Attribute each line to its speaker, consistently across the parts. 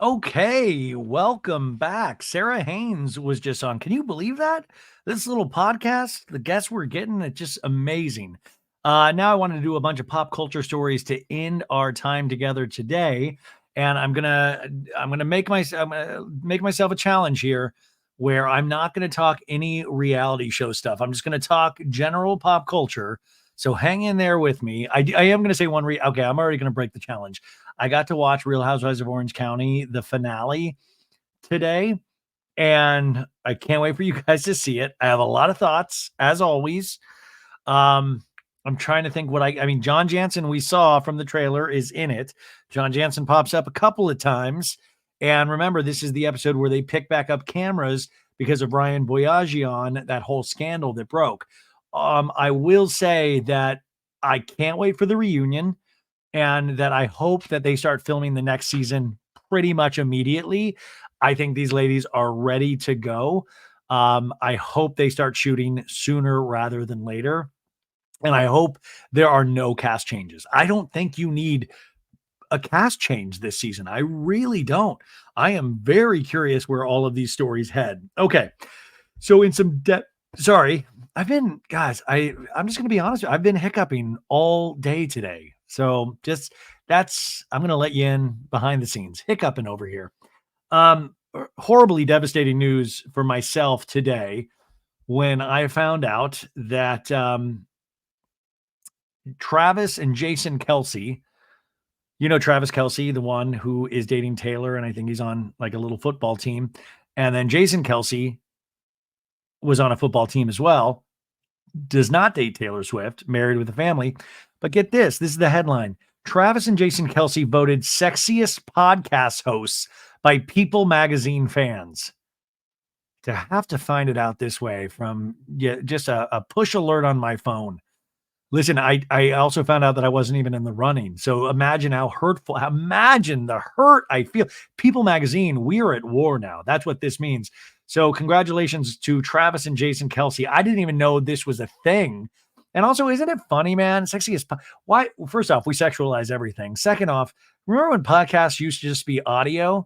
Speaker 1: Okay, welcome back. Sarah Haynes was just on. Can you believe that? This little podcast, the guests we're getting, it's just amazing. Now I wanted to do a bunch of pop culture stories to end our time together today, and I'm gonna make myself a challenge here, where I'm not gonna talk any reality show stuff. I'm just gonna talk general pop culture. So hang in there with me. I am gonna say okay, I'm already gonna break the challenge. I got to watch Real Housewives of Orange County, the finale today, and I can't wait for you guys to see it. I have a lot of thoughts, as always. Um, I'm trying to think I mean, John Jansen, we saw from the trailer, is in it. John Jansen pops up a couple of times. And remember, this is the episode where they pick back up cameras because of Ryan Boyajian, that whole scandal that broke. I will say that I can't wait for the reunion, and that I hope that they start filming the next season pretty much immediately. I think these ladies are ready to go. I hope they start shooting sooner rather than later. And I hope there are no cast changes. I don't think you need a cast change this season. I really don't. I am very curious where all of these stories head. Okay. So in some depth, sorry, I'm just going to be honest. I've been hiccuping all day today. So I'm going to let you in behind the scenes, hiccuping over here. Horribly devastating news for myself today when I found out that Travis and Jason Kelce, Travis Kelce, the one who is dating Taylor, and I think he's on like a little football team. And then Jason Kelce was on a football team as well, does not date Taylor Swift, married with a family. But get this is the headline. Travis and Jason Kelce voted sexiest podcast hosts by People magazine fans. To have to find it out this way from just a push alert on my phone. Listen, I also found out that I wasn't even in the running. So imagine imagine the hurt I feel. People magazine, we are at war now. That's what this means. So congratulations to Travis and Jason Kelce. I didn't even know this was a thing. And also, isn't it funny, man? Why? First off, we sexualize everything. Second off, remember when podcasts used to just be audio?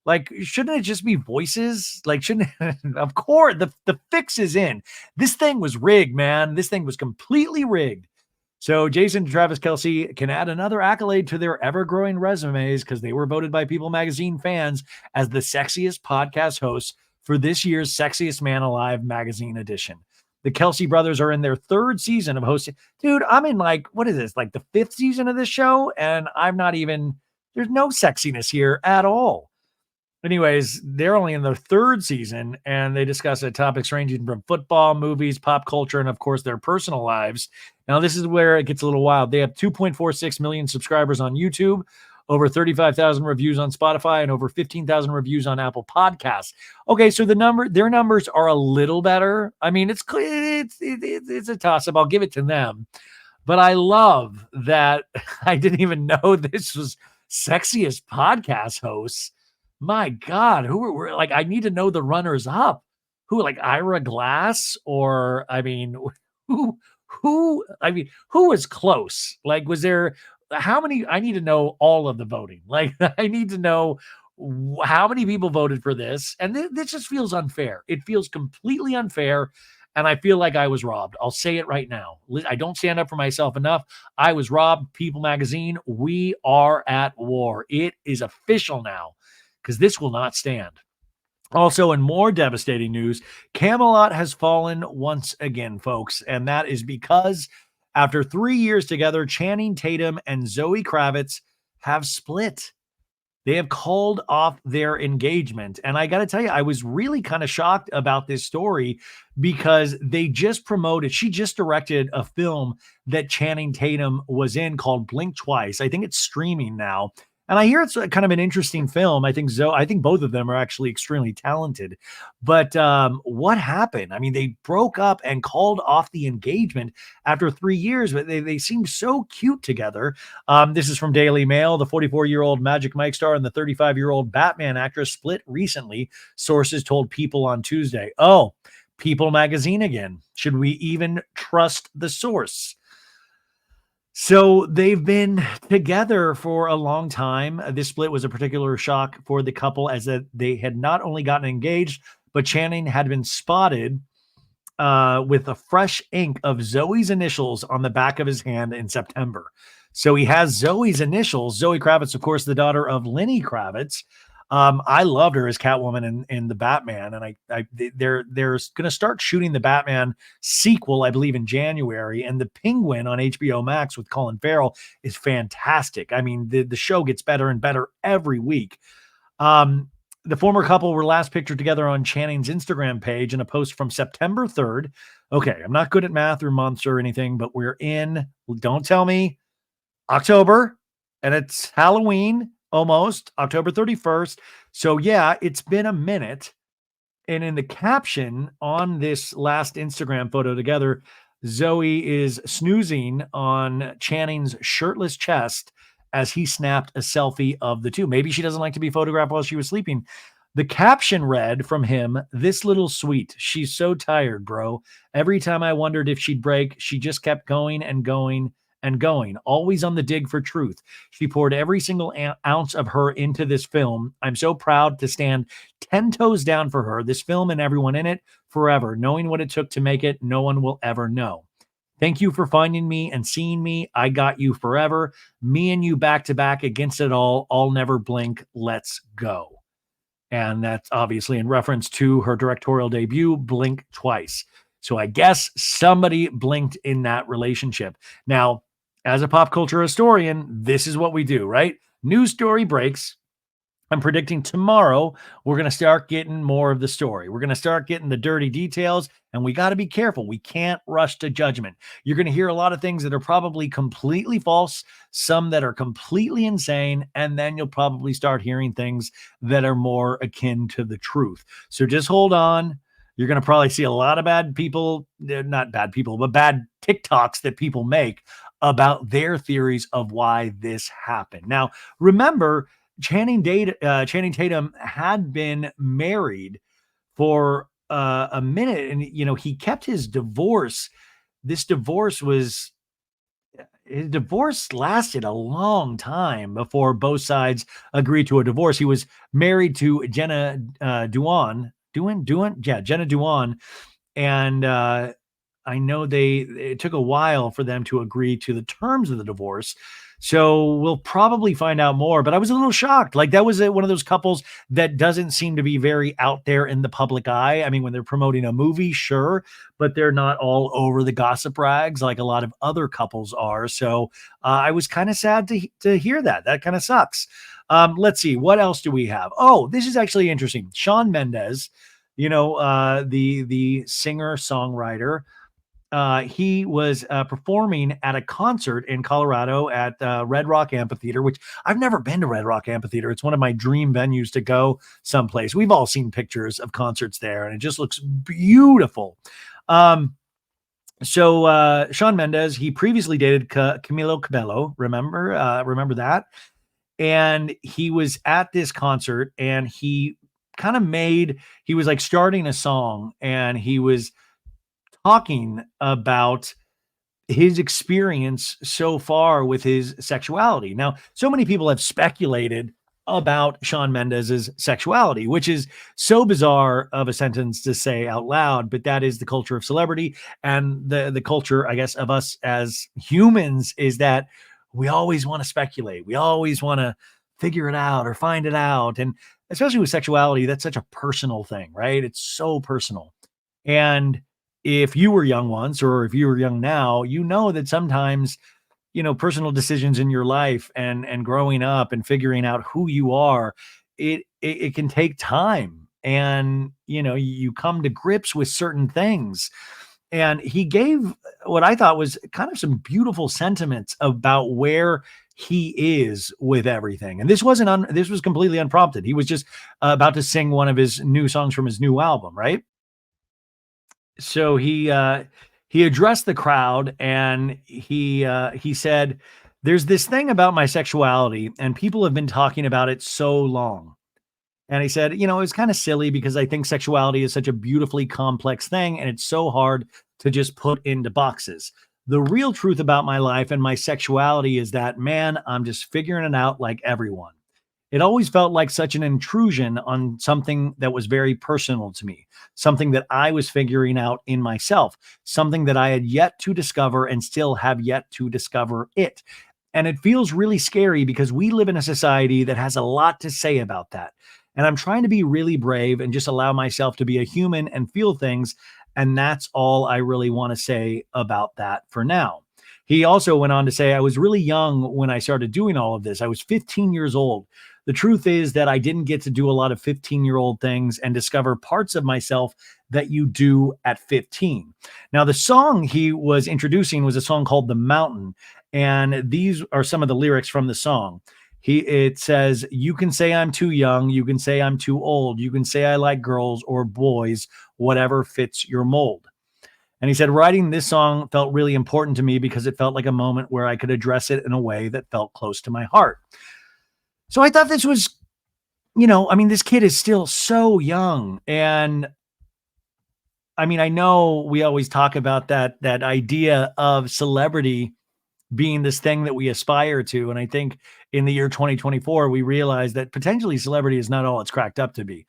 Speaker 1: Like, shouldn't it just be voices? Like, shouldn't of course the fix is in. This thing was rigged, man. This thing was completely rigged. So Jason and Travis Kelce can add another accolade to their ever-growing resumes because they were voted by People magazine fans as the sexiest podcast hosts for this year's Sexiest Man Alive magazine edition. The Kelce brothers are in their third season of hosting. Dude, I'm in what is this? Like the fifth season of this show, and there's no sexiness here at all. Anyways, they're only in their third season, and they discuss topics ranging from football, movies, pop culture, and of course their personal lives. Now, this is where it gets a little wild. They have 2.46 million subscribers on YouTube, over 35,000 reviews on Spotify, and over 15,000 reviews on Apple Podcasts. Okay, so their numbers are a little better. I mean, it's a toss-up. I'll give it to them. But I love that I didn't even know this was sexiest podcast hosts. My God, I need to know the runners up. Who, like Ira Glass, or who was close? Like, was there how many? I need to know all of the voting. Like, I need to know how many people voted for this. And this just feels unfair. It feels completely unfair. And I feel like I was robbed. I'll say it right now. I don't stand up for myself enough. I was robbed. People magazine, we are at war. It is official now, because this will not stand. Also, in more devastating news, Camelot has fallen once again, folks. And that is because after 3 years together, Channing Tatum and Zoe Kravitz have split. They have called off their engagement. And I got to tell you, I was really kind of shocked about this story because she just directed a film that Channing Tatum was in called Blink Twice. I think it's streaming now. And I hear it's kind of an interesting film. I think both of them are actually extremely talented. But what happened? I mean, they broke up and called off the engagement after 3 years, but they seem so cute together. This is from Daily Mail. The 44-year-old Magic Mike star and the 35-year-old Batman actress split recently, sources told People on Tuesday. Oh, People magazine again. Should we even trust the source? So they've been together for a long time. This split was a particular shock for the couple as that they had not only gotten engaged, but Channing had been spotted with a fresh ink of Zoe's initials on the back of his hand in September. So he has Zoe's initials. Zoe Kravitz, of course, the daughter of Lenny Kravitz. I loved her as Catwoman in the Batman, and they're going to start shooting the Batman sequel, I believe, in January. And the Penguin on HBO Max with Colin Farrell is fantastic. I mean, the show gets better and better every week. Um, the former couple were last pictured together on Channing's Instagram page in a post from September 3rd. Okay, I'm not good at math or months or anything, but we're in, don't tell me, October, and it's Halloween almost, October 31st. So, yeah, it's been a minute. And in the caption on this last Instagram photo together, Zoe is snoozing on Channing's shirtless chest as he snapped a selfie of the two. Maybe she doesn't like to be photographed while she was sleeping. The caption read from him, "This little sweet. She's so tired, bro. Every time I wondered if she'd break, she just kept going and going and going, always on the dig for truth. She poured every single ounce of her into this film. I'm so proud to stand 10 toes down for her, this film and everyone in it forever. Knowing what it took to make it, no one will ever know. Thank you for finding me and seeing me. I got you forever. Me and you back to back against it all. I'll never blink. Let's go." And that's obviously in reference to her directorial debut, Blink Twice. So I guess somebody blinked in that relationship. Now, as a pop culture historian, this is what we do, right? News story breaks. I'm predicting tomorrow we're going to start getting more of the story. We're going to start getting the dirty details, and we got to be careful. We can't rush to judgment. You're going to hear a lot of things that are probably completely false, some that are completely insane, and then you'll probably start hearing things that are more akin to the truth. So just hold on. You're going to probably see a lot of bad people, not bad people, but bad TikToks that people make about their theories of why this happened. Now, remember, Channing Tatum had been married for a minute, and he kept his divorce. This divorce was His divorce lasted a long time before both sides agreed to a divorce. He was married to Jenna Jenna Dewan, and I know it took a while for them to agree to the terms of the divorce. So we'll probably find out more, but I was a little shocked. Like, that was one of those couples that doesn't seem to be very out there in the public eye. I mean, when they're promoting a movie, sure, but they're not all over the gossip rags like a lot of other couples are. So I was kind of sad to hear that. That kind of sucks. Let's see, what else do we have? Oh, this is actually interesting. Shawn Mendes, the singer songwriter, he was performing at a concert in Colorado at Red Rock Amphitheater, which I've never been to Red Rock Amphitheater. It's one of my dream venues to go someplace. We've all seen pictures of concerts there, and it just looks beautiful. So Shawn Mendes, he previously dated Camilo Cabello. Remember that? And he was at this concert, and he was like starting a song, and he was talking about his experience so far with his sexuality. Now, so many people have speculated about Shawn Mendes's sexuality, which is so bizarre of a sentence to say out loud, but that is the culture of celebrity, and the culture, I guess, of us as humans is that we always want to speculate. We always want to figure it out or find it out. And especially with sexuality, that's such a personal thing, right? It's so personal. And if you were young once, or if you were young now, you know that sometimes, personal decisions in your life and growing up and figuring out who you are, it can take time. And, you come to grips with certain things. And he gave what I thought was kind of some beautiful sentiments about where he is with everything. And this was completely unprompted. He was just about to sing one of his new songs from his new album, right? So he addressed the crowd, and he said, "There's this thing about my sexuality, and people have been talking about it so long." And he said, it's kind of silly because I think sexuality is such a beautifully complex thing, and it's so hard to just put into boxes. The real truth about my life and my sexuality is that, man, I'm just figuring it out like everyone. It always felt like such an intrusion on something that was very personal to me, something that I was figuring out in myself, something that I had yet to discover and still have yet to discover it. And it feels really scary because we live in a society that has a lot to say about that. And I'm trying to be really brave and just allow myself to be a human and feel things. And that's all I really want to say about that for now. He also went on to say, I was really young when I started doing all of this. I was 15 years old. The truth is that I didn't get to do a lot of 15-year-old things and discover parts of myself that you do at 15. Now, the song he was introducing was a song called The Mountain. And these are some of the lyrics from the song. It says, you can say I'm too young, you can say I'm too old, you can say I like girls or boys, whatever fits your mold. And he said, writing this song felt really important to me because it felt like a moment where I could address it in a way that felt close to my heart. So I thought this was, this kid is still so young. And I know we always talk about that idea of celebrity being this thing that we aspire to. And I think in the year 2024, we realize that potentially celebrity is not all it's cracked up to be.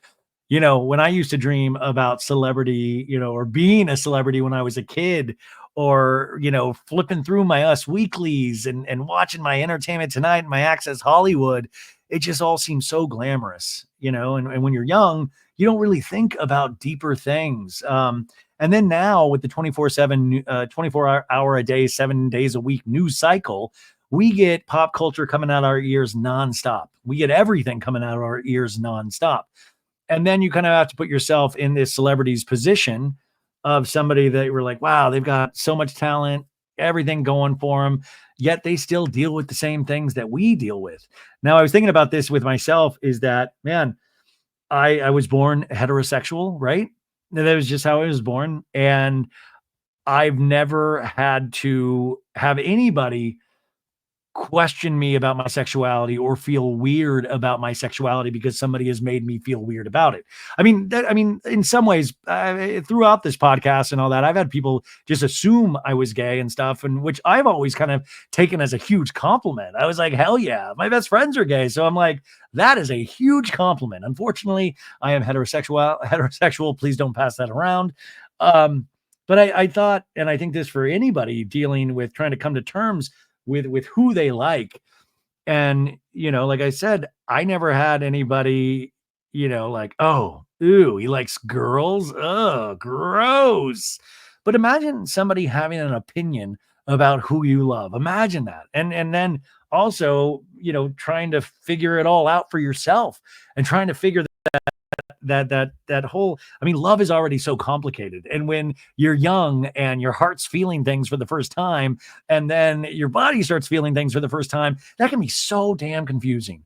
Speaker 1: When I used to dream about celebrity, or being a celebrity when I was a kid, or, flipping through my Us Weeklies and watching my Entertainment Tonight and my Access Hollywood, it just all seems so glamorous, and when you're young, you don't really think about deeper things. And then now with the 24/7, 24-hour a day, 7 days a week news cycle, we get pop culture coming out our ears nonstop. We get everything coming out of our ears nonstop. And then you kind of have to put yourself in this celebrity's position of somebody that you're like, wow, they've got so much talent, everything going for them, yet they still deal with the same things that we deal with. Now, I was thinking about this with myself is that, man, I was born heterosexual, right? That was just how I was born. And I've never had to have anybody question me about my sexuality or feel weird about my sexuality because somebody has made me feel weird about it. In some ways, throughout this podcast and all that, I've had people just assume I was gay and stuff, and which I've always kind of taken as a huge compliment. I was like, hell yeah, my best friends are gay. So I'm like, that is a huge compliment. Unfortunately, I am heterosexual. Please don't pass that around. But I thought, and I think this for anybody dealing with trying to come to terms with who they like. And, like I said, I never had anybody, like, oh, ooh, he likes girls. Oh, gross. But imagine somebody having an opinion about who you love. Imagine that. And then also, trying to figure it all out for yourself and trying to figure that whole, love is already so complicated. And when you're young and your heart's feeling things for the first time, and then your body starts feeling things for the first time, that can be so damn confusing.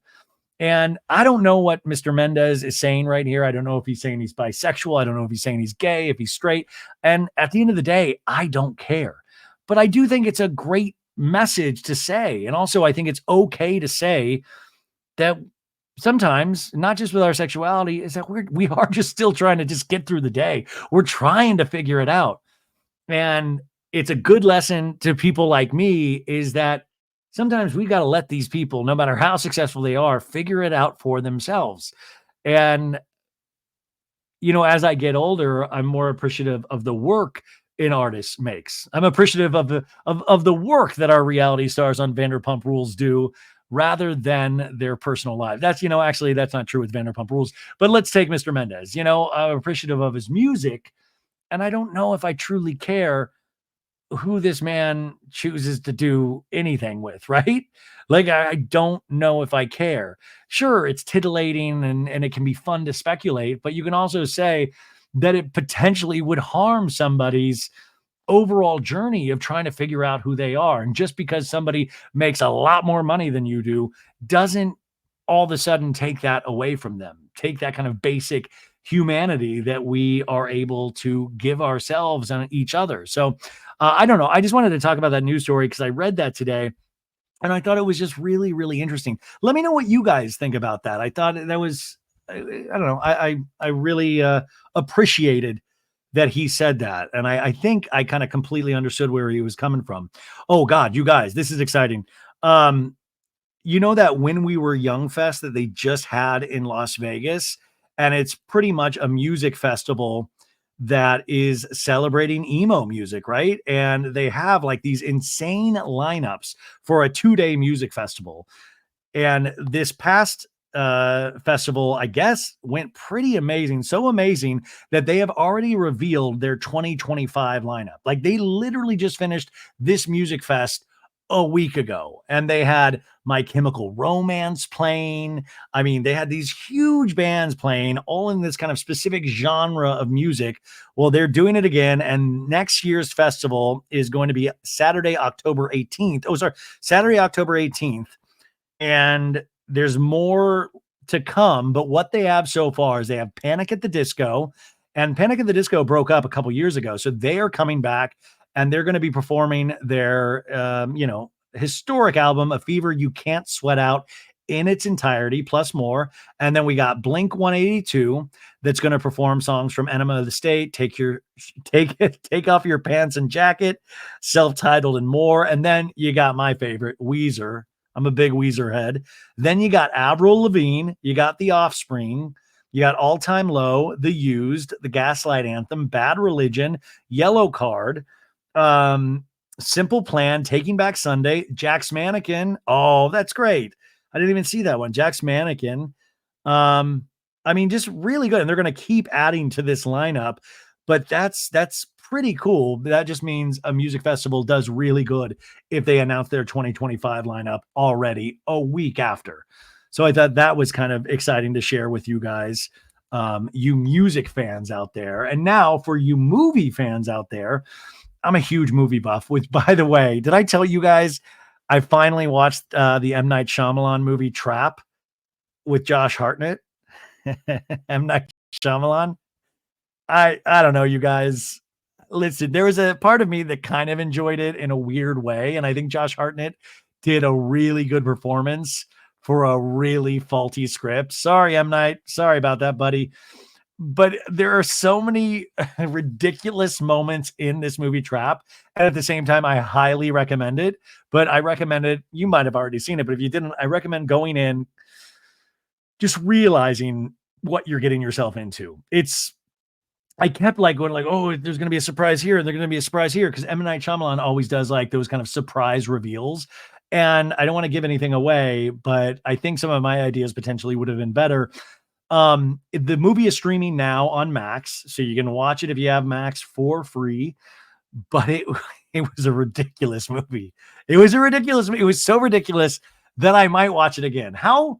Speaker 1: And I don't know what Mr. Mendes is saying right here. I don't know if he's saying he's bisexual. I don't know if he's saying he's gay, if he's straight. And at the end of the day, I don't care. But I do think it's a great message to say. And also, I think it's okay to say that sometimes, not just with our sexuality, is that we are just still trying to just get through the day. We're trying to figure it out. And it's a good lesson to people like me is that sometimes we got to let these people, no matter how successful they are, figure it out for themselves. And, as I get older, I'm more appreciative of the work an artist makes. I'm appreciative of the work that our reality stars on Vanderpump Rules do rather than their personal life. That's, actually, that's not true with Vanderpump Rules. But let's take Mr. Mendes. I'm appreciative of his music. And I don't know if I truly care who this man chooses to do anything with, right? Like, I don't know if I care. Sure, it's titillating and it can be fun to speculate, but you can also say that it potentially would harm somebody's overall journey of trying to figure out who they are. And just because somebody makes a lot more money than you do doesn't all of a sudden take that away from them, take that kind of basic humanity that we are able to give ourselves and each other. So I don't know. I just wanted to talk about that news story because I read that today and I thought it was just really, really interesting. Let me know what you guys think about that. I thought that was, I don't know. I really appreciated that he said that. And I think I kind of completely understood where he was coming from. Oh God, you guys, this is exciting. Um, you know that When We Were Young fest that they just had in Las Vegas, and it's pretty much a music festival that is celebrating emo music, right? And they have like these insane lineups for a 2-day music festival. And this past festival, I guess, went pretty amazing. So amazing that they have already revealed their 2025 lineup. Like they literally just finished this music fest a week ago, and they had My Chemical Romance playing. I mean, they had these huge bands playing all in this kind of specific genre of music. Well, they're doing it again, and next year's festival is going to be Saturday, October 18th. Oh, sorry, Saturday, October 18th, and there's more to come. But what they have so far is they have Panic at the Disco, and Panic at the Disco broke up a couple years ago, so they are coming back, and they're going to be performing their historic album, A Fever You Can't Sweat Out, in its entirety, plus more. And then we got Blink 182 that's going to perform songs from Enema of the State, Take Off Your Pants and Jacket, Self-Titled, and more. And then you got my favorite, Weezer. I'm a big Weezer head. Then you got Avril Lavigne, you got The Offspring, you got All Time Low, The Used, The Gaslight Anthem, Bad Religion, Yellow Card, Simple Plan, Taking Back Sunday, Jax Mannequin. Oh, that's great. I didn't even see that one. Jax Mannequin. I mean, just really good. And they're going to keep adding to this lineup, but that's pretty cool. That just means a music festival does really good if they announce their 2025 lineup already a week after. So I thought that was kind of exciting to share with you guys, you music fans out there. And now for you movie fans out there, I'm a huge movie buff, which, by the way, did I tell you guys I finally watched the M. Night Shyamalan movie Trap with Josh Hartnett? M. Night Shyamalan. I don't know, you guys. Listen, there was a part of me that kind of enjoyed it in a weird way, and I think Josh Hartnett did a really good performance for a really faulty script. Sorry, M. Night. Sorry about that, buddy. But there are so many ridiculous moments in this movie Trap. And at the same time, I highly recommend it. But I recommend it. You might have already seen it, but if you didn't, I recommend going in, just realizing what you're getting yourself into. I kept like going like, oh, there's going to be a surprise here. And there's going to be a surprise here. Because M. Night Shyamalan always does like those kind of surprise reveals. And I don't want to give anything away, but I think some of my ideas potentially would have been better. The movie is streaming now on Max, so you can watch it if you have Max for free. But it was a ridiculous movie. It was so ridiculous that I might watch it again. How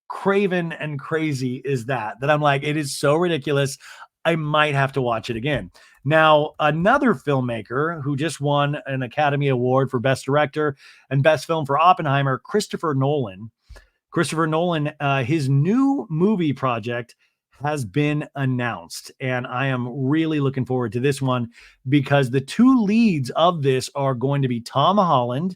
Speaker 1: craven and crazy is that I'm like, it is so ridiculous, I might have to watch it again. Now, another filmmaker who just won an Academy Award for Best Director and Best Film for Oppenheimer, Christopher Nolan, his new movie project has been announced, and I am really looking forward to this one because the two leads of this are going to be Tom Holland,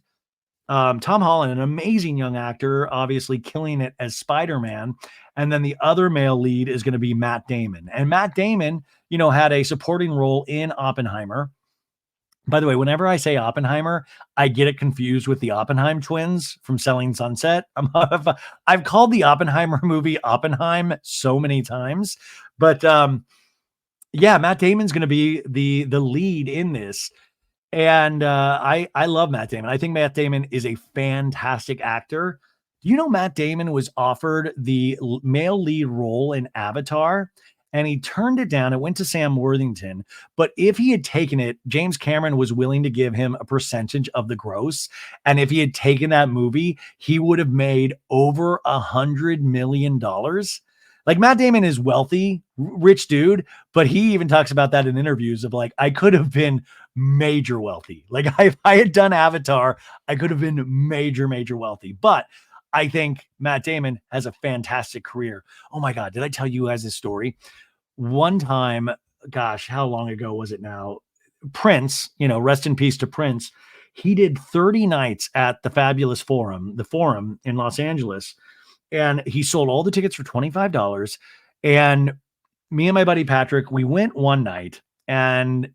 Speaker 1: an amazing young actor, obviously killing it as Spider-Man, and then the other male lead is going to be Matt Damon. And Matt Damon, had a supporting role in Oppenheimer. By the way, whenever I say Oppenheimer, I get it confused with the Oppenheim twins from Selling Sunset. I've called the Oppenheimer movie Oppenheim so many times, but yeah, Matt Damon's going to be the lead in this, and I love Matt Damon. I think Matt Damon is a fantastic actor. Matt Damon was offered the male lead role in Avatar, and he turned it down. It went to Sam Worthington. But if he had taken it, James Cameron was willing to give him a percentage of the gross. And if he had taken that movie, he would have made over $100 million. Like, Matt Damon is wealthy, rich dude, but he even talks about that in interviews of like, I could have been major wealthy. Like, if I had done Avatar, I could have been major, major wealthy. But I think Matt Damon has a fantastic career. Oh my God, did I tell you guys this story? One time, gosh, how long ago was it now? Prince, rest in peace to Prince. He did 30 nights at the Fabulous Forum, the Forum in Los Angeles, and he sold all the tickets for $25. And me and my buddy Patrick, we went one night, And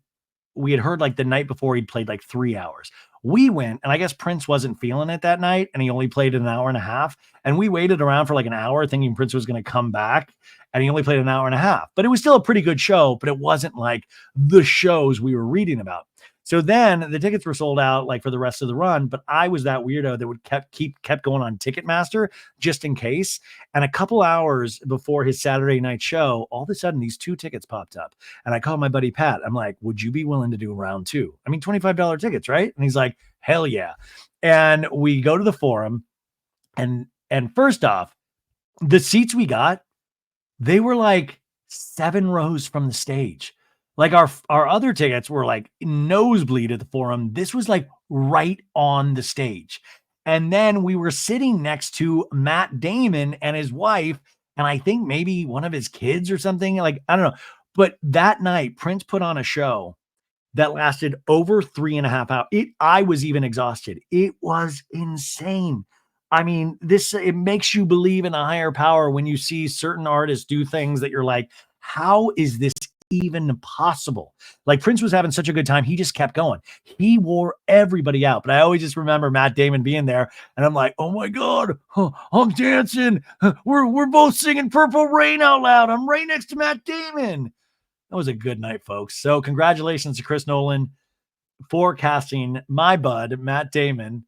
Speaker 1: we had heard like the night before he'd played like 3 hours. We went, and I guess Prince wasn't feeling it that night, and he only played an hour and a half. And we waited around for like an hour thinking Prince was going to come back, and he only played an hour and a half. But it was still a pretty good show, but it wasn't like the shows we were reading about. So then the tickets were sold out like for the rest of the run, but I was that weirdo that would kept going on Ticketmaster just in case. And a couple hours before his Saturday night show, all of a sudden these 2 tickets popped up. And I called my buddy Pat. I'm like, would you be willing to do round 2? I mean, $25 tickets, right? And he's like, hell yeah. And we go to the Forum, and first off, the seats we got, they were like 7 rows from the stage. Like our other tickets were like nosebleed at the Forum. This was like right on the stage. And then we were sitting next to Matt Damon and his wife, and I think maybe one of his kids or something. Like, I don't know. But that night, Prince put on a show that lasted over 3.5 hours. I was even exhausted. It was insane. I mean, it makes you believe in a higher power when you see certain artists do things that you're like, how is this even possible? Like, Prince was having such a good time. He just kept going. He wore everybody out. But I always just remember Matt Damon being there, and I'm like, oh my God, I'm dancing. We're both singing Purple Rain out loud. I'm right next to Matt Damon. That was a good night, folks. So congratulations to Chris Nolan for casting my bud, Matt Damon.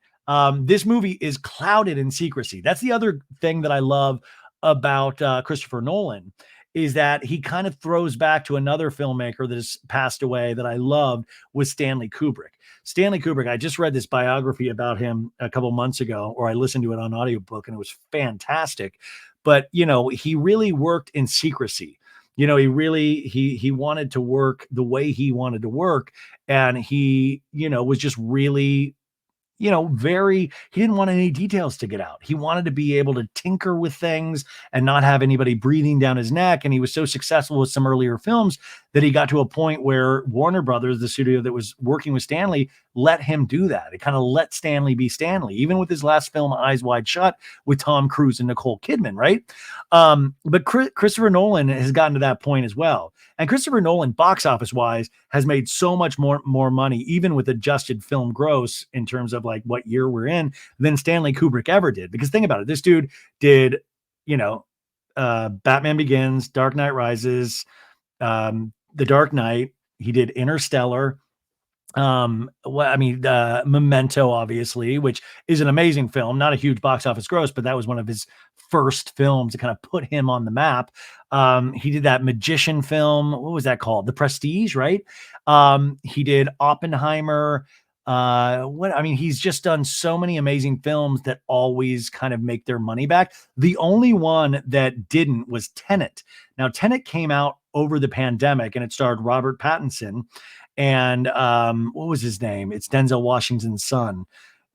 Speaker 1: This movie is clouded in secrecy. That's the other thing that I love about Christopher Nolan, is that he kind of throws back to another filmmaker that has passed away that I loved, was Stanley Kubrick. Stanley Kubrick, I just read this biography about him a couple months ago, or I listened to it on audiobook, and it was fantastic. But, he really worked in secrecy. He wanted to work the way he wanted to work. And he, was just really, he didn't want any details to get out. He wanted to be able to tinker with things and not have anybody breathing down his neck. And he was so successful with some earlier films that he got to a point where Warner Brothers, the studio that was working with Stanley, let him do that. It kind of let Stanley be Stanley, even with his last film, Eyes Wide Shut, with Tom Cruise and Nicole Kidman, right? But Christopher Nolan has gotten to that point as well. And Christopher Nolan, box office wise, has made so much more money, even with adjusted film gross in terms of like what year we're in, than Stanley Kubrick ever did. Because think about it, this dude did, Batman Begins, Dark Knight Rises, The Dark Knight. He did Interstellar. Memento, obviously, which is an amazing film, not a huge box office gross, but that was one of his first films to kind of put him on the map. He did that magician film. What was that called? The Prestige, right? He did Oppenheimer. He's just done so many amazing films that always kind of make their money back. The only one that didn't was Tenet. Now, Tenet came out over the pandemic, and it starred Robert Pattinson. And what was his name? It's Denzel Washington's son.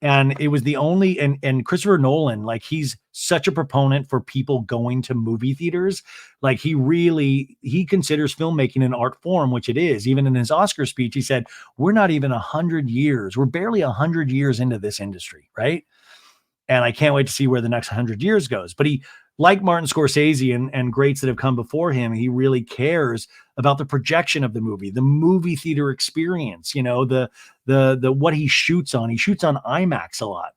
Speaker 1: And it was the only, and Christopher Nolan, like, he's such a proponent for people going to movie theaters. Like, he considers filmmaking an art form, which it is. Even in his Oscar speech, he said, we're not even 100 years. We're barely 100 years into this industry, right? And I can't wait to see where the next 100 years goes. But he, like Martin Scorsese and greats that have come before him, he really cares about the projection of the movie theater experience, the what he shoots on. He shoots on IMAX a lot.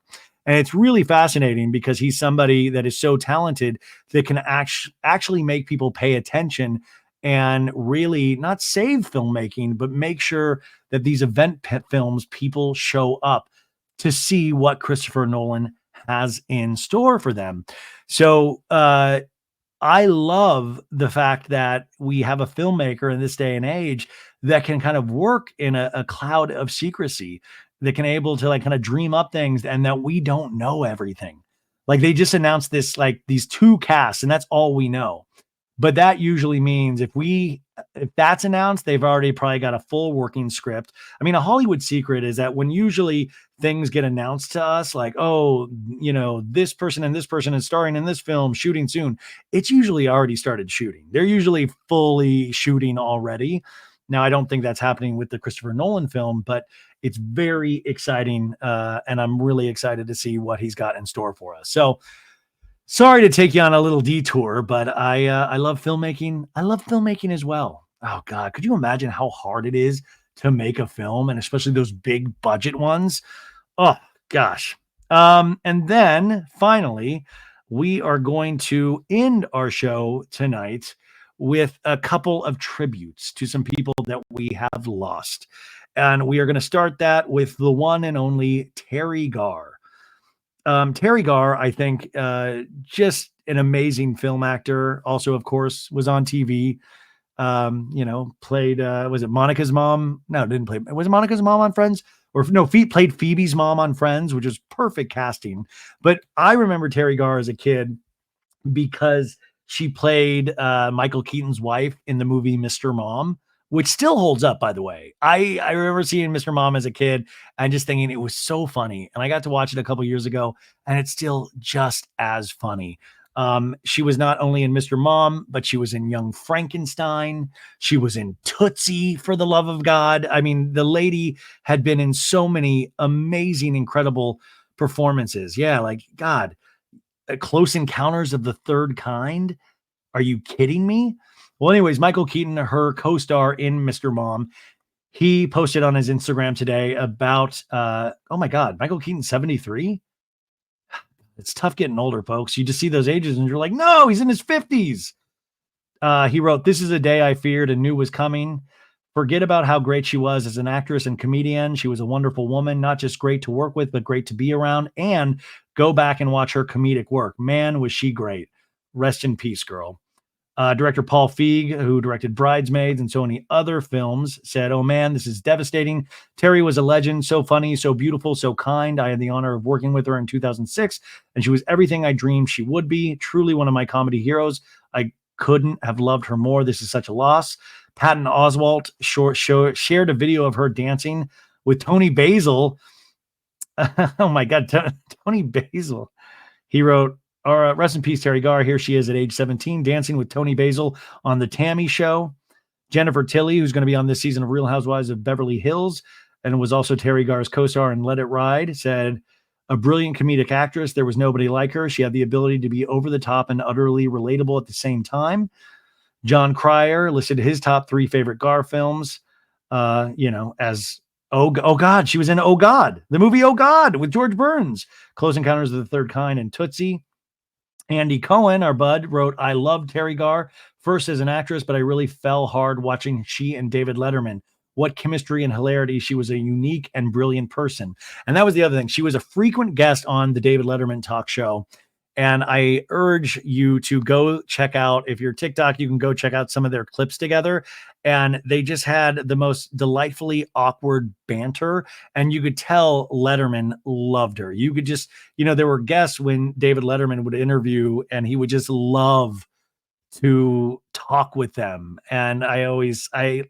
Speaker 1: And it's really fascinating because he's somebody that is so talented that can actually make people pay attention and really not save filmmaking, but make sure that these event films, people show up to see what Christopher Nolan has in store for them. So I love the fact that we have a filmmaker in this day and age that can kind of work in a cloud of secrecy, that can able to like kind of dream up things, and that we don't know everything. Like, they just announced this, like, these 2 casts, and that's all we know. But that usually means if that's announced, they've already probably got a full working script. I mean, a Hollywood secret is that when usually things get announced to us, like, oh, this person and this person is starring in this film, shooting soon, it's usually already started shooting. They're usually fully shooting already. Now, I don't think that's happening with the Christopher Nolan film, but it's very exciting. And I'm really excited to see what he's got in store for us. So, sorry to take you on a little detour, but I love filmmaking. I love filmmaking as well. Oh God, could you imagine how hard it is to make a film, and especially those big budget ones? Oh gosh. And then finally, we are going to end our show tonight with a couple of tributes to some people that we have lost. And we are going to start that with the one and only Teri Garr. Teri Garr, I think, just an amazing film actor. Also, of course, was on TV. Played was it Monica's mom? No, didn't play. Was it Monica's mom on Friends? Or no, played Phoebe's mom on Friends, which is perfect casting. But I remember Teri Garr as a kid because she played Michael Keaton's wife in the movie Mr. Mom, which still holds up, by the way. I remember seeing Mr. Mom as a kid and just thinking it was so funny. And I got to watch it a couple years ago, and it's still just as funny. She was not only in Mr. Mom, but she was in Young Frankenstein. She was in Tootsie, for the love of God. I mean, the lady had been in so many amazing, incredible performances. Yeah, like God, Close Encounters of the Third Kind. Are you kidding me? Well, anyways, Michael Keaton, her co-star in Mr. Mom, he posted on his Instagram today about, oh my God, Michael Keaton, 73? It's tough getting older, folks. You just see those ages and you're like, no, he's in his 50s. He wrote, "This is a day I feared and knew was coming. Forget about how great she was as an actress and comedian. She was a wonderful woman, not just great to work with, but great to be around. And go back and watch her comedic work. Man, was she great. Rest in peace, girl." Director Paul Feig, who directed Bridesmaids and so many other films, said, "Oh man, this is devastating. Teri was a legend, so funny, so beautiful, so kind. I had the honor of working with her in 2006, and she was everything I dreamed she would be. Truly one of my comedy heroes. I couldn't have loved her more. This is such a loss." Patton Oswalt shared a video of her dancing with Tony Basil. Oh my God, Tony Basil. He wrote, "Rest in peace, Teri Garr. Here she is at age 17, dancing with Tony Basil on the Tammy Show." Jennifer Tilly, who's going to be on this season of Real Housewives of Beverly Hills, and was also Teri Garr's co-star in Let It Ride, said, "A brilliant comedic actress. There was nobody like her. She had the ability to be over the top and utterly relatable at the same time." John Cryer listed his top 3 favorite Garr films, as Oh God, she was in Oh God, the movie Oh God with George Burns, Close Encounters of the Third Kind, and Tootsie. Andy Cohen, our bud, wrote, "I loved Teri Garr, first as an actress, but I really fell hard watching she and David Letterman. What chemistry and hilarity. She was a unique and brilliant person." And that was the other thing. She was a frequent guest on the David Letterman talk show. And I urge you to go check out, if you're TikTok, you can go check out some of their clips together. And they just had the most delightfully awkward banter. And you could tell Letterman loved her. You could just, there were guests when David Letterman would interview and he would just love to talk with them. And I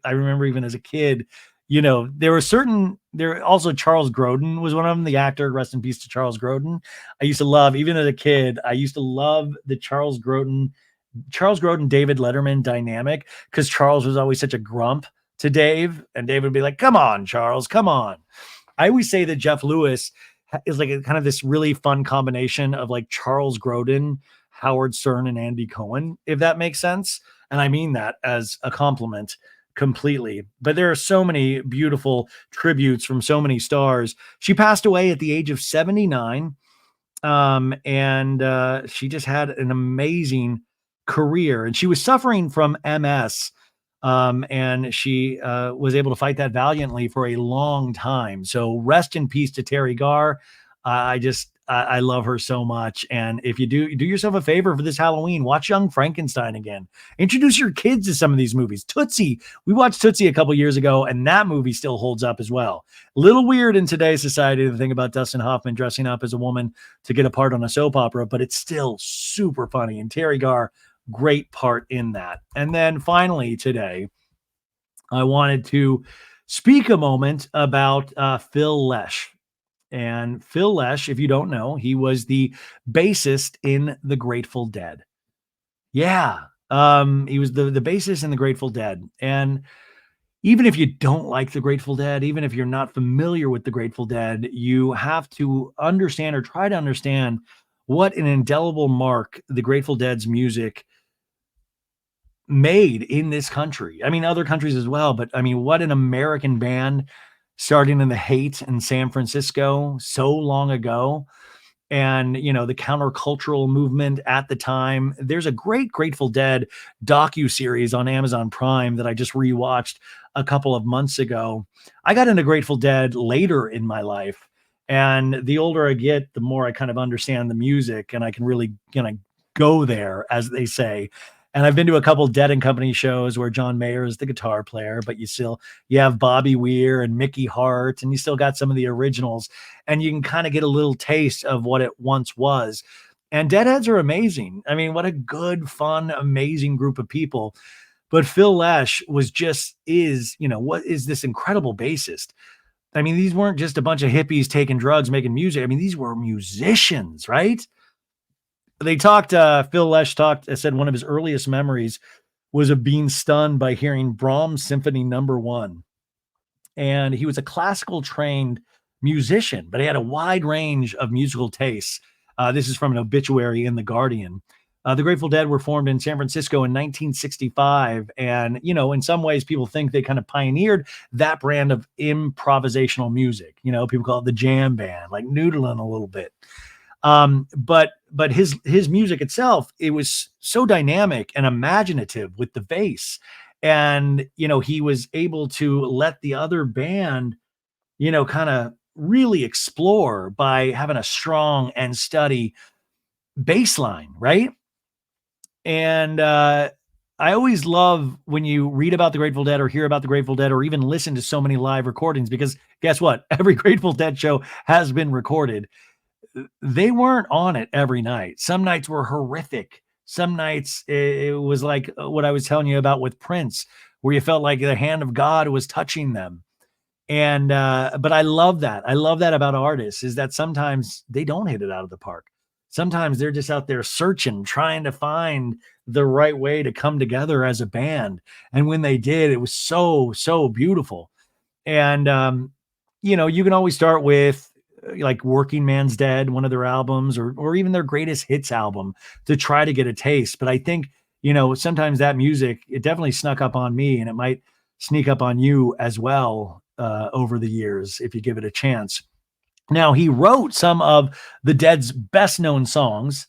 Speaker 1: remember even as a kid, there also Charles Grodin was one of them, the actor. Rest in peace to Charles Grodin. I used to love, even as a kid, I used to love the Charles Grodin, David Letterman dynamic, because Charles was always such a grump to Dave, and Dave would be like, "Come on, Charles, come on." I always say that Jeff Lewis is like a kind of this really fun combination of like Charles Grodin, Howard Stern, and Andy Cohen, if that makes sense. And I mean that as a compliment completely. But there are so many beautiful tributes from so many stars. She passed away at the age of 79. And she just had an amazing career, and she was suffering from MS. And she was able to fight that valiantly for a long time. So rest in peace to Teri Garr. I love her so much. And if you do yourself a favor for this Halloween, watch Young Frankenstein again. Introduce your kids to some of these movies. Tootsie, we watched Tootsie a couple years ago, and that movie still holds up as well. A little weird in today's society to think about Dustin Hoffman dressing up as a woman to get a part on a soap opera, but it's still super funny. And Teri Garr, great part in that. And then finally today, I wanted to speak a moment about Phil Lesh. And Phil Lesh, if you don't know, he was the bassist in the Grateful Dead. Yeah. He was the bassist in the Grateful Dead. And even if you don't like the Grateful Dead, even if you're not familiar with the Grateful Dead, you have to understand, or try to understand, what an indelible mark the Grateful Dead's music made in this country. I mean, other countries as well, but I mean, what an American band starting in the hate in San Francisco so long ago. And, the countercultural movement at the time. There's a great Grateful Dead docu-series on Amazon Prime that I just rewatched a couple of months ago. I got into Grateful Dead later in my life. And the older I get, the more I kind of understand the music and I can really, go there, as they say. And I've been to a couple Dead and Company shows where John Mayer is the guitar player, but you have Bobby Weir and Mickey Hart, and you still got some of the originals, and you can kind of get a little taste of what it once was. And Deadheads are amazing. I mean, what a good, fun, amazing group of people. But Phil Lesh what is this incredible bassist? I mean, these weren't just a bunch of hippies taking drugs, making music. I mean, these were musicians, right? Phil Lesh said one of his earliest memories was of being stunned by hearing Brahms Symphony No. 1. And he was a classical trained musician, but he had a wide range of musical tastes. This is from an obituary in The Guardian. The Grateful Dead were formed in San Francisco in 1965. And, in some ways, people think they kind of pioneered that brand of improvisational music. People call it the jam band, like noodling a little bit. But his music itself, it was so dynamic and imaginative with the bass. And, he was able to let the other band, kind of really explore by having a strong and steady bass line, right? And I always love when you read about the Grateful Dead or hear about the Grateful Dead or even listen to so many live recordings, because guess what? Every Grateful Dead show has been recorded. They weren't on it every night. Some nights were horrific. Some nights it was like what I was telling you about with Prince, where you felt like the hand of God was touching them. And but I love that. I love that about artists, is that sometimes they don't hit it out of the park. Sometimes they're just out there searching, trying to find the right way to come together as a band. And when they did, it was so, so beautiful. And you can always start with like Working Man's Dead, one of their albums, or even their greatest hits album, to try to get a taste. But I think, sometimes that music, it definitely snuck up on me, and it might sneak up on you as well over the years if you give it a chance. Now, he wrote some of the Dead's best known songs.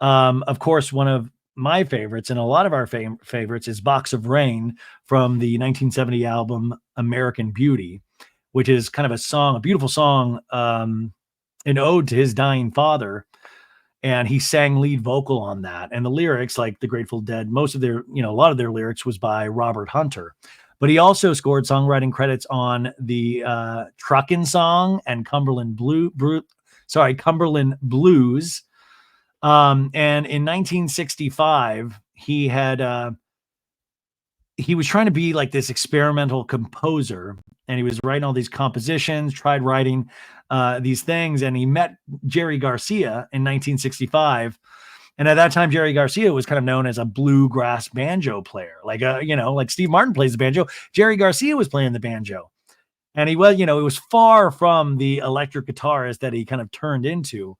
Speaker 1: Of course, one of my favorites and a lot of our favorites is Box of Rain from the 1970 album American Beauty, which is kind of a beautiful song, an ode to his dying father. And he sang lead vocal on that. And the lyrics, like the Grateful Dead, most of their, a lot of their lyrics was by Robert Hunter. But he also scored songwriting credits on the Truckin' Song and Cumberland Blues. And in 1965, he was trying to be like this experimental composer, and he was writing all these compositions, tried writing these things, and he met Jerry Garcia in 1965. And at that time, Jerry Garcia was kind of known as a bluegrass banjo player, like Steve Martin plays the banjo. Jerry Garcia was playing the banjo, and he was, it was far from the electric guitarist that he kind of turned into.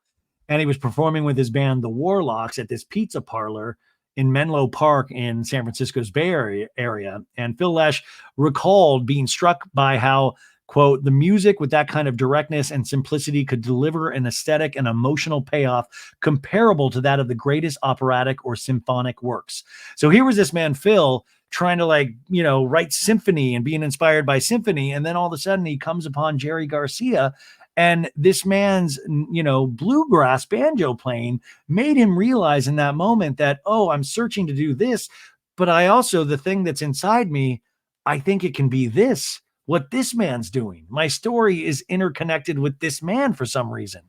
Speaker 1: And he was performing with his band, the Warlocks, at this pizza parlor in Menlo Park in San Francisco's Bay Area. And Phil Lesh recalled being struck by how, quote, the music with that kind of directness and simplicity could deliver an aesthetic and emotional payoff comparable to that of the greatest operatic or symphonic works. So here was this man, Phil, trying to write symphony and being inspired by symphony. And then all of a sudden he comes upon Jerry Garcia, and this man's, bluegrass banjo playing made him realize in that moment that, oh, I'm searching to do this, but the thing that's inside me, I think it can be this, what this man's doing. My story is interconnected with this man for some reason.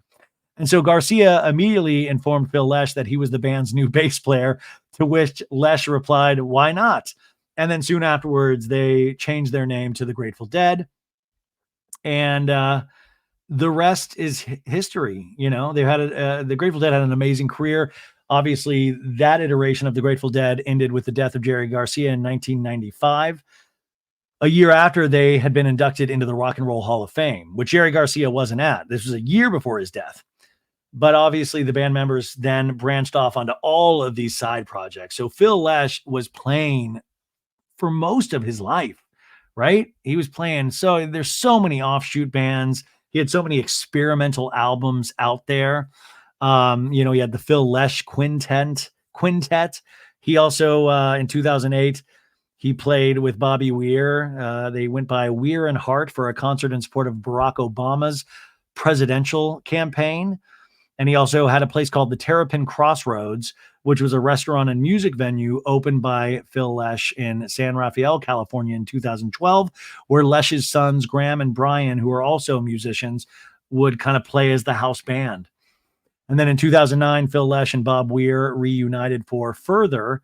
Speaker 1: And so Garcia immediately informed Phil Lesh that he was the band's new bass player, to which Lesh replied, why not? And then soon afterwards, they changed their name to the Grateful Dead. And the rest is history. The Grateful Dead had an amazing career. Obviously, that iteration of the Grateful Dead ended with the death of Jerry Garcia in 1995. A year after they had been inducted into the Rock and Roll Hall of Fame, which Jerry Garcia wasn't at. This was a year before his death. But obviously, the band members then branched off onto all of these side projects. So Phil Lesh was playing for most of his life, right? He was playing. So there's so many offshoot bands. He had so many experimental albums out there. He had the Phil Lesh Quintet. He also, in 2008, he played with Bobby Weir. They went by Weir and Hart for a concert in support of Barack Obama's presidential campaign. And he also had a place called the Terrapin Crossroads, which was a restaurant and music venue opened by Phil Lesh in San Rafael, California in 2012, where Lesh's sons, Graham and Brian, who are also musicians, would kind of play as the house band. And then in 2009, Phil Lesh and Bob Weir reunited for Further.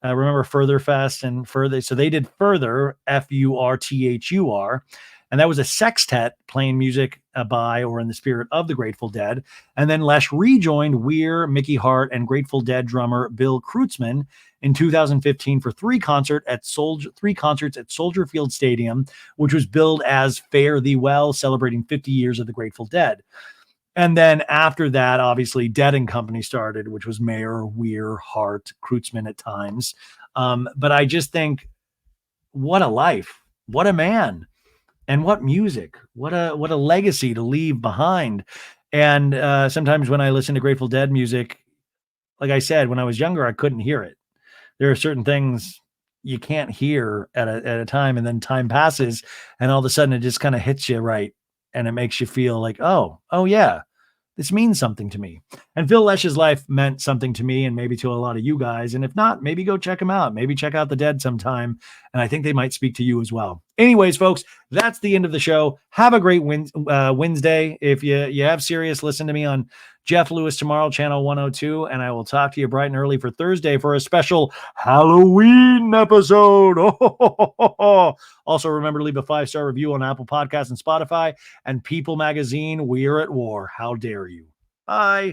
Speaker 1: Remember Further Fest and Further? So they did Further, Furthur. And that was a sextet playing music by or in the spirit of the Grateful Dead. And then Lesh rejoined Weir, Mickey Hart, and Grateful Dead drummer Bill Kreutzmann in 2015 for three concerts at Soldier Field Stadium, which was billed as Fare Thee Well, celebrating 50 years of the Grateful Dead. And then after that, obviously, Dead and Company started, which was Mayer, Weir, Hart, Kreutzmann at times. But I just think, what a life, what a man. And what music, what a legacy to leave behind. And sometimes when I listen to Grateful Dead music, like I said, when I was younger, I couldn't hear it. There are certain things you can't hear at a time, and then time passes, and all of a sudden it just kind of hits you right, and it makes you feel like, oh yeah, this means something to me. And Phil Lesh's life meant something to me and maybe to a lot of you guys. And if not, maybe go check him out. Maybe check out The Dead sometime. And I think they might speak to you as well. Anyways, folks, that's the end of the show. Have a great Wednesday. If you have Sirius, listen to me on Jeff Lewis Tomorrow, Channel 102. And I will talk to you bright and early for Thursday for a special Halloween episode. Also, remember to leave a 5-star review on Apple Podcasts and Spotify. And People Magazine, we are at war. How dare you? Bye.